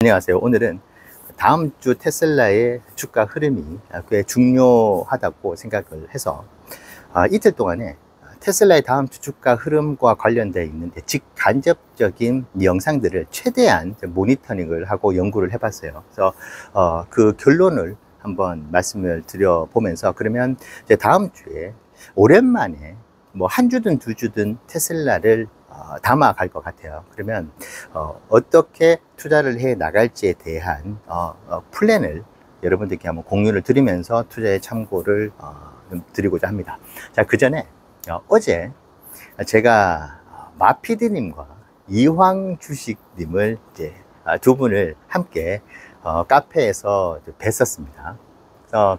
안녕하세요. 오늘은 다음 주 테슬라의 주가 흐름이 꽤 중요하다고 생각을 해서 이틀 동안에 테슬라의 다음 주 주가 흐름과 관련되어 있는데 직간접적인 영상들을 최대한 모니터링을 하고 연구를 해봤어요. 그래서 그 결론을 한번 말씀을 드려보면서, 그러면 이제 다음 주에 오랜만에 뭐 한 주든 두 주든 테슬라를 담아갈 것 같아요. 그러면 어떻게 투자를 해 나갈지에 대한 플랜을 여러분들께 한번 공유를 드리면서 투자에 참고를 좀 드리고자 합니다. 자, 그 전에 어제 제가 마피디님과 이황 주식님을 이제 두 분을 함께 카페에서 뵀었습니다. 그래서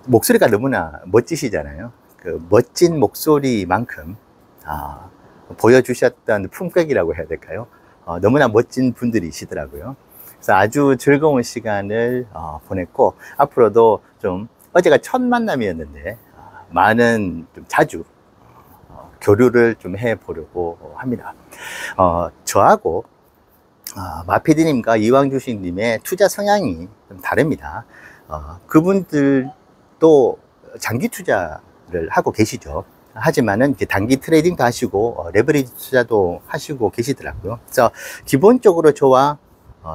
목소리가 너무나 멋지시잖아요. 그 멋진 목소리만큼 보여주셨던 품격이라고 해야 될까요? 너무나 멋진 분들이시더라고요. 그래서 아주 즐거운 시간을 보냈고, 앞으로도 좀, 어제가 첫 만남이었는데 많은 좀 자주 교류를 좀 해보려고 합니다. 저하고 마피디님과 이왕주식님의 투자 성향이 좀 다릅니다. 그분들도 장기 투자를 하고 계시죠. 하지만은 이제 단기 트레이딩도 하시고 레버리지 투자도 하시고 계시더라고요. 그래서 기본적으로 저와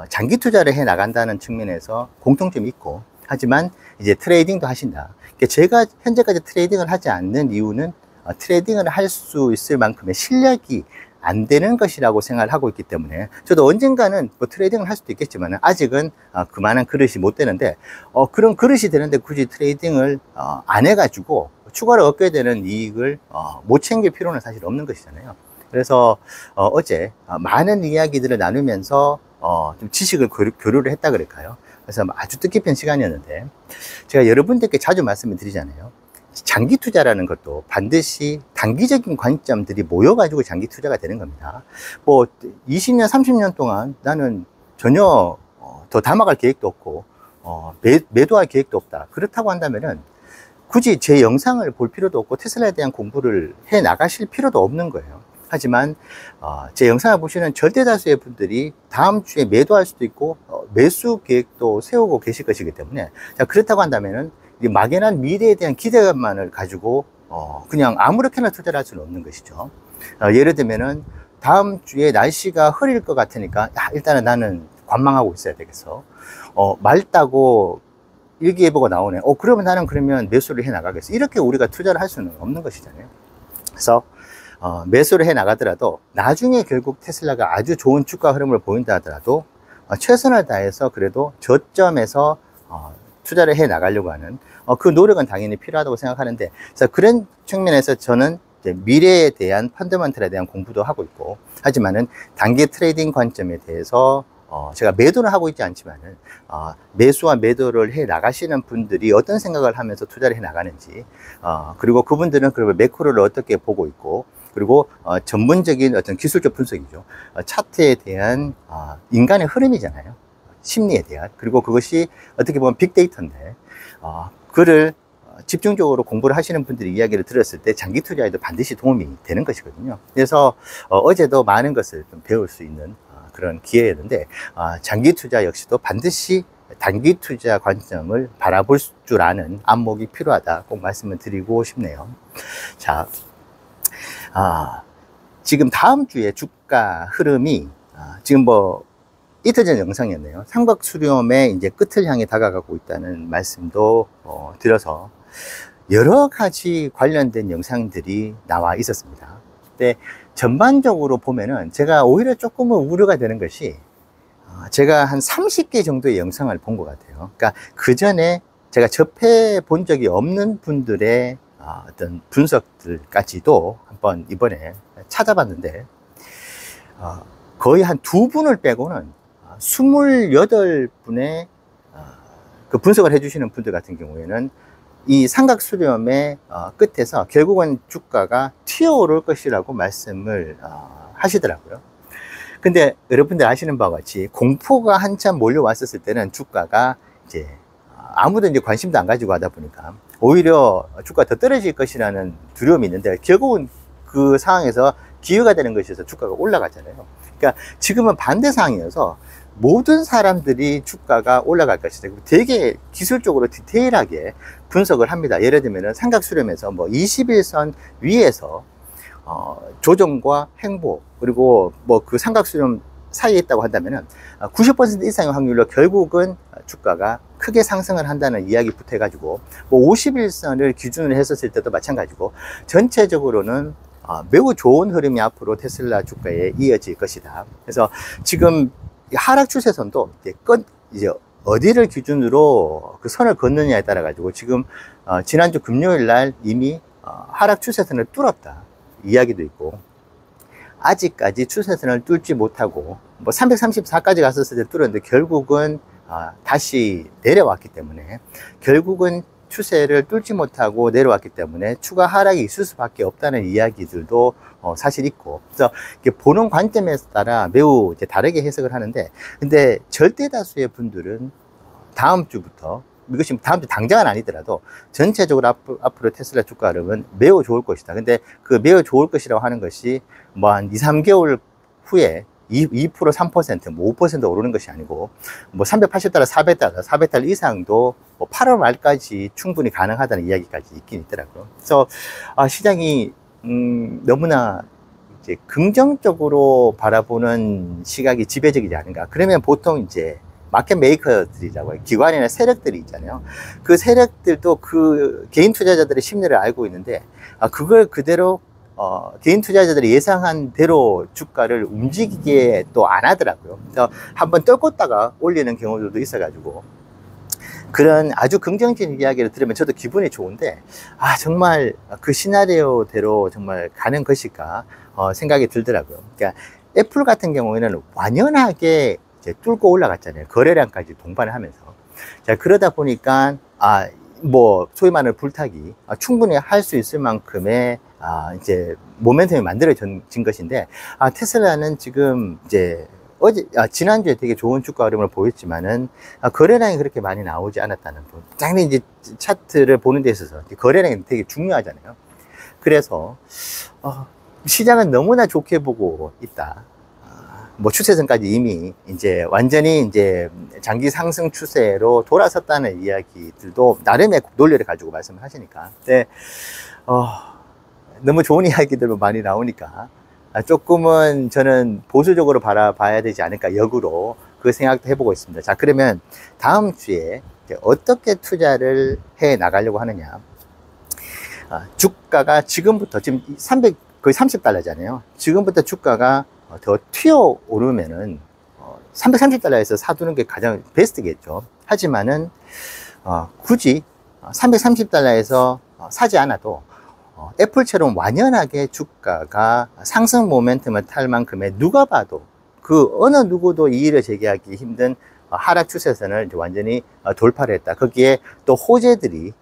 장기 투자를 해 나간다는 측면에서 공통점이 있고, 하지만 이제 트레이딩도 하신다. 그러니까 제가 현재까지 트레이딩을 하지 않는 이유는 트레이딩을 할 수 있을 만큼의 실력이 안 되는 것이라고 생각을 하고 있기 때문에, 저도 언젠가는 뭐 트레이딩을 할 수도 있겠지만 아직은 그만한 그릇이 못 되는데, 그런 그릇이 되는데 굳이 트레이딩을 안 해가지고 추가로 얻게 되는 이익을 못 챙길 필요는 사실 없는 것이잖아요. 그래서 어제 많은 이야기들을 나누면서 좀 지식을 교류를 했다 그럴까요? 그래서 아주 뜻깊은 시간이었는데, 제가 여러분들께 자주 말씀을 드리잖아요. 장기 투자라는 것도 반드시 단기적인 관점들이 모여가지고 장기 투자가 되는 겁니다. 뭐 20년, 30년 동안 나는 전혀 더 담아갈 계획도 없고 매도할 계획도 없다. 그렇다고 한다면은 굳이 제 영상을 볼 필요도 없고 테슬라에 대한 공부를 해 나가실 필요도 없는 거예요. 하지만 제 영상을 보시는 절대 다수의 분들이 다음 주에 매도할 수도 있고 매수 계획도 세우고 계실 것이기 때문에, 자, 그렇다고 한다면은 이 막연한 미래에 대한 기대감만을 가지고 그냥 아무렇게나 투자를 할 수는 없는 것이죠. 예를 들면은 다음 주에 날씨가 흐릴 것 같으니까 일단은 나는 관망하고 있어야 되겠어. 맑다고 일기예보가 나오네. 그러면 나는 그러면 매수를 해 나가겠어. 이렇게 우리가 투자를 할 수는 없는 것이잖아요. 그래서 매수를 해 나가더라도 나중에 결국 테슬라가 아주 좋은 주가 흐름을 보인다 하더라도 최선을 다해서 그래도 저점에서 투자를 해 나가려고 하는 그 노력은 당연히 필요하다고 생각하는데, 그래서 그런 측면에서 저는 이제 미래에 대한 펀더멘털에 대한 공부도 하고 있고, 하지만은 단기 트레이딩 관점에 대해서 제가 매도를 하고 있지 않지만은 매수와 매도를 해 나가시는 분들이 어떤 생각을 하면서 투자를 해 나가는지, 그리고 그분들은 그러면 매크로를 어떻게 보고 있고, 그리고 전문적인 어떤 기술적 분석이죠. 차트에 대한 인간의 흐름이잖아요. 심리에 대한. 그리고 그것이 어떻게 보면 빅데이터인데 그를 집중적으로 공부를 하시는 분들이 이야기를 들었을 때 장기 투자에도 반드시 도움이 되는 것이거든요. 그래서 어제도 많은 것을 좀 배울 수 있는 그런 기회였는데, 장기 투자 역시도 반드시 단기 투자 관점을 바라볼 줄 아는 안목이 필요하다, 꼭 말씀을 드리고 싶네요. 자, 지금 다음 주에 주가 흐름이 지금 뭐 이틀 전 영상이었네요. 삼각 수렴의 이제 끝을 향해 다가가고 있다는 말씀도 드려서 여러 가지 관련된 영상들이 나와 있었습니다. 근데 전반적으로 보면은 제가 오히려 조금은 우려가 되는 것이, 제가 한 30개 정도의 영상을 본 것 같아요. 그러니까 그 전에 제가 접해 본 적이 없는 분들의 어떤 분석들까지도 한번 이번에 찾아봤는데, 거의 한 두 분을 빼고는 28분의 그 분석을 해주시는 분들 같은 경우에는 이 삼각 수렴의 끝에서 결국은 주가가 튀어오를 것이라고 말씀을 하시더라고요. 근데 여러분들 아시는 바와 같이 공포가 한참 몰려왔었을 때는 주가가 이제 아무도 이제 관심도 안 가지고 하다 보니까 오히려 주가가 더 떨어질 것이라는 두려움이 있는데, 결국은 그 상황에서 기회가 되는 것이어서 주가가 올라가잖아요. 그러니까 지금은 반대 상황이어서 모든 사람들이 주가가 올라갈 것이다. 되게 기술적으로 디테일하게 분석을 합니다. 예를 들면 삼각 수렴에서 뭐 21선 위에서 조정과 행보, 그리고 뭐 그 삼각 수렴 사이에 있다고 한다면은 90% 이상의 확률로 결국은 주가가 크게 상승을 한다는 이야기 붙어 가지고, 뭐 51선을 기준으로 했었을 때도 마찬가지고 전체적으로는 매우 좋은 흐름이 앞으로 테슬라 주가에 이어질 것이다. 그래서 지금 하락 추세선도 이제 어디를 기준으로 그 선을 걷느냐에 따라 가지고 지금 지난주 금요일 날 이미 하락 추세선을 뚫었다 이야기도 있고, 아직까지 추세선을 뚫지 못하고 뭐 334까지 갔었을 때 뚫었는데 결국은 다시 내려왔기 때문에, 결국은 추세를 뚫지 못하고 내려왔기 때문에 추가 하락이 있을 수밖에 없다는 이야기들도 사실 있고, 그래서 보는 관점에 따라 매우 이제 다르게 해석을 하는데, 근데 절대 다수의 분들은 다음 주부터, 이것이 다음 주 당장은 아니더라도 전체적으로 앞으로 테슬라 주가 흐름은 매우 좋을 것이다. 근데 그 매우 좋을 것이라고 하는 것이 뭐 한 2, 3개월 후에 2%, 3%, 뭐 5% 오르는 것이 아니고, 뭐 380달러, 400달러, 400달러 이상도 뭐 8월 말까지 충분히 가능하다는 이야기까지 있긴 있더라고요. 그래서 시장이 너무나 이제 긍정적으로 바라보는 시각이 지배적이지 않은가. 그러면 보통 이제 마켓 메이커들이라고 해요. 기관이나 세력들이 있잖아요. 그 세력들도 그 개인 투자자들의 심리를 알고 있는데, 그걸 그대로 개인 투자자들이 예상한 대로 주가를 움직이게 또 안 하더라고요. 그래서 한번 떨궜다가 올리는 경우들도 있어가지고, 그런 아주 긍정적인 이야기를 들으면 저도 기분이 좋은데, 정말 그 시나리오대로 정말 가는 것일까 생각이 들더라고요. 그러니까 애플 같은 경우에는 완연하게 이제 뚫고 올라갔잖아요. 거래량까지 동반을 하면서. 자, 그러다 보니까 뭐 소위 말하는 불타기 충분히 할 수 있을 만큼의 이제 모멘텀이 만들어진 것인데, 테슬라는 지금 이제 지난주에 되게 좋은 주가 흐름을 보였지만은 거래량이 그렇게 많이 나오지 않았다는 분. 당연히 이제 차트를 보는 데 있어서 거래량이 되게 중요하잖아요. 그래서 시장은 너무나 좋게 보고 있다. 뭐 추세선까지 이미 이제 완전히 이제 장기 상승 추세로 돌아섰다는 이야기들도 나름의 논리를 가지고 말씀을 하시니까, 근데 너무 좋은 이야기들도 많이 나오니까 조금은 저는 보수적으로 바라봐야 되지 않을까, 역으로 그 생각도 해보고 있습니다. 자, 그러면 다음 주에 어떻게 투자를 해 나가려고 하느냐. 주가가 지금부터 지금 거의 30달러잖아요. 지금부터 주가가 더 튀어 오르면은 330달러에서 사두는 게 가장 베스트겠죠. 하지만은 굳이 330달러에서 사지 않아도 애플처럼 완연하게 주가가 상승 모멘텀을 탈 만큼의, 누가 봐도 그 어느 누구도 이의를 제기하기 힘든 하락 추세선을 이제 완전히 돌파를 했다. 거기에 또 호재들이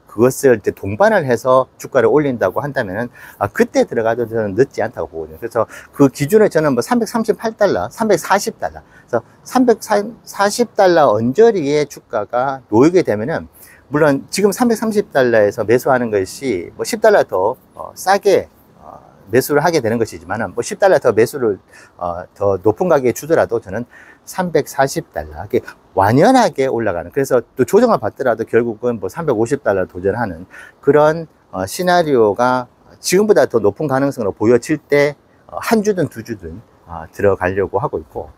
그것을 이제 동반을 해서 주가를 올린다고 한다면은 그때 들어가도 저는 늦지 않다고 보거든요. 그래서 그 기준을 저는 뭐 338달러, 340달러, 그래서 340달러 언저리의 주가가 놓이게 되면은, 물론 지금 330달러에서 매수하는 것이 뭐 10달러 더 싸게 매수를 하게 되는 것이지만, 뭐 10달러 더 매수를 더 높은 가격에 주더라도 저는 340달러 완연하게 올라가는, 그래서 또 조정을 받더라도 결국은 뭐 350달러 도전하는 그런 시나리오가 지금보다 더 높은 가능성으로 보여질 때 한 주든 두 주든 들어가려고 하고 있고,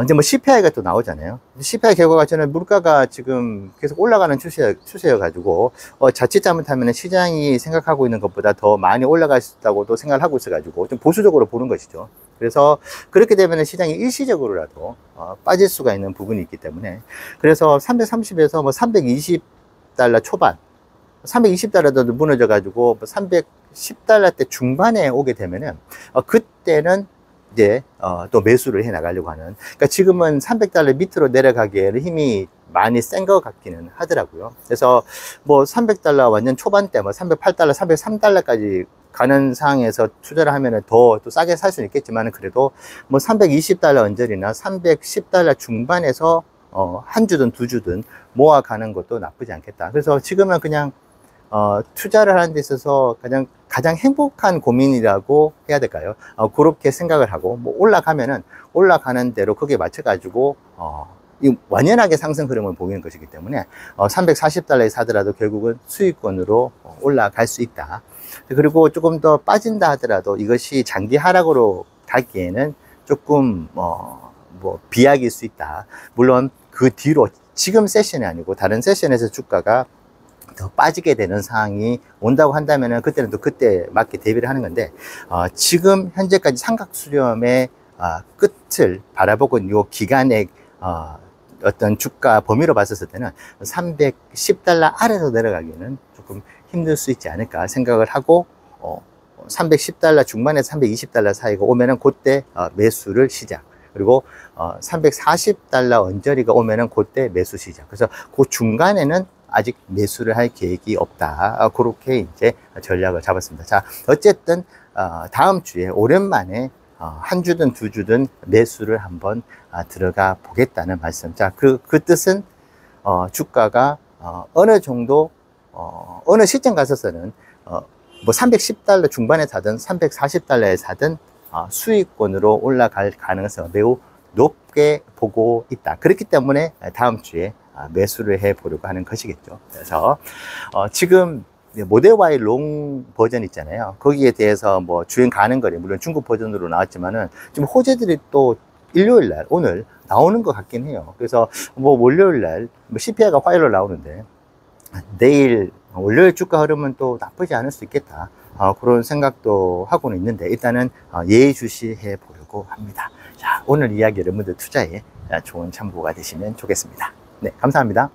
이제 뭐 CPI가 또 나오잖아요. CPI 결과가 저는 물가가 지금 계속 올라가는 추세여가지고, 자칫 잘못하면 시장이 생각하고 있는 것보다 더 많이 올라갈 수 있다고도 생각을 하고 있어가지고 좀 보수적으로 보는 것이죠. 그래서 그렇게 되면 시장이 일시적으로라도 빠질 수가 있는 부분이 있기 때문에, 그래서 330에서 뭐 320달러 초반, 320달러도 무너져 가지고 310달러대 중반에 오게 되면은 그때는 이제 또 매수를 해 나가려고 하는, 그러니까 지금은 300달러 밑으로 내려가기에는 힘이 많이 센 것 같기는 하더라고요. 그래서 뭐 300달러 완전 초반대, 뭐 308달러, 303달러까지 가는 상황에서 투자를 하면은 더 또 싸게 살 수는 있겠지만, 그래도 뭐 320달러 언저리나 310달러 중반에서 한 주든 두 주든 모아가는 것도 나쁘지 않겠다. 그래서 지금은 그냥 투자를 하는 데 있어서 가장 행복한 고민이라고 해야 될까요? 그렇게 생각을 하고, 뭐 올라가면은 올라가는 대로 거기에 맞춰가지고, 이 완연하게 상승 흐름을 보이는 것이기 때문에, $340에 사더라도 결국은 수익권으로 올라갈 수 있다. 그리고 조금 더 빠진다 하더라도 이것이 장기 하락으로 가기에는 조금, 비약일 수 있다. 물론 그 뒤로 지금 세션이 아니고 다른 세션에서 주가가 더 빠지게 되는 상황이 온다고 한다면은 그때는 또 그때 맞게 대비를 하는 건데, 지금 현재까지 삼각 수렴의 끝을 바라보고 있는 이 기간의 어떤 주가 범위로 봤었을 때는 $310 아래로 내려가기는 조금 힘들 수 있지 않을까 생각을 하고, $310 중반에서 $320 사이가 오면은 그때 매수를 시작. 그리고 $340 언저리가 오면은 그때 매수 시작. 그래서 그 중간에는 아직 매수를 할 계획이 없다. 그렇게 이제 전략을 잡았습니다. 자, 어쨌든 다음 주에 오랜만에 한 주든 두 주든 매수를 한번 들어가 보겠다는 말씀. 자, 그 뜻은 주가가 어느 정도 어느 시점 가서서는 뭐 $310 중반에 사든 $340에 사든 수익권으로 올라갈 가능성을 매우 높게 보고 있다. 그렇기 때문에 다음 주에 매수를 해 보려고 하는 것이겠죠. 그래서 지금 모델 Y 롱 버전 있잖아요. 거기에 대해서 뭐 주행 가능거리, 물론 중국 버전으로 나왔지만은 지금 호재들이 또 일요일 날 오늘 나오는 것 같긴 해요. 그래서 뭐 월요일 날 CPI가 화요일로 나오는데 내일 월요일 주가 흐름은 또 나쁘지 않을 수 있겠다. 그런 생각도 하고는 있는데 일단은 예의주시해 보려고 합니다. 자, 오늘 이야기 여러분들 투자에 좋은 참고가 되시면 좋겠습니다. 네, 감사합니다.